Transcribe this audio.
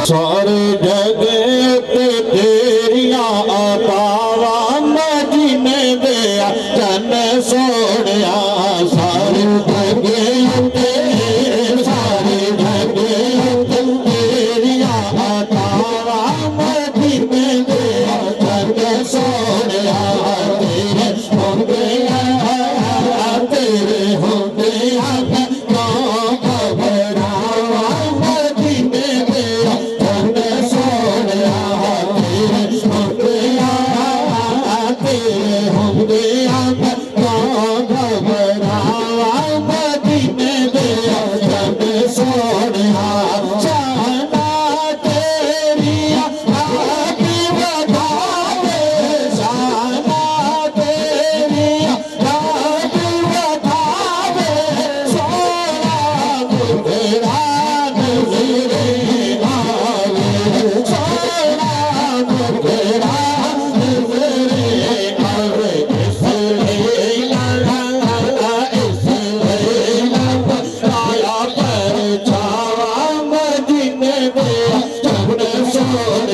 सारे जगत तेरिया अतावा मदीने दे जन सोनिया सारे जगत सारे जगत तेरिया अतावा मदीने दे जन सोनिया तेरे होंगे तेरे होंगे Oh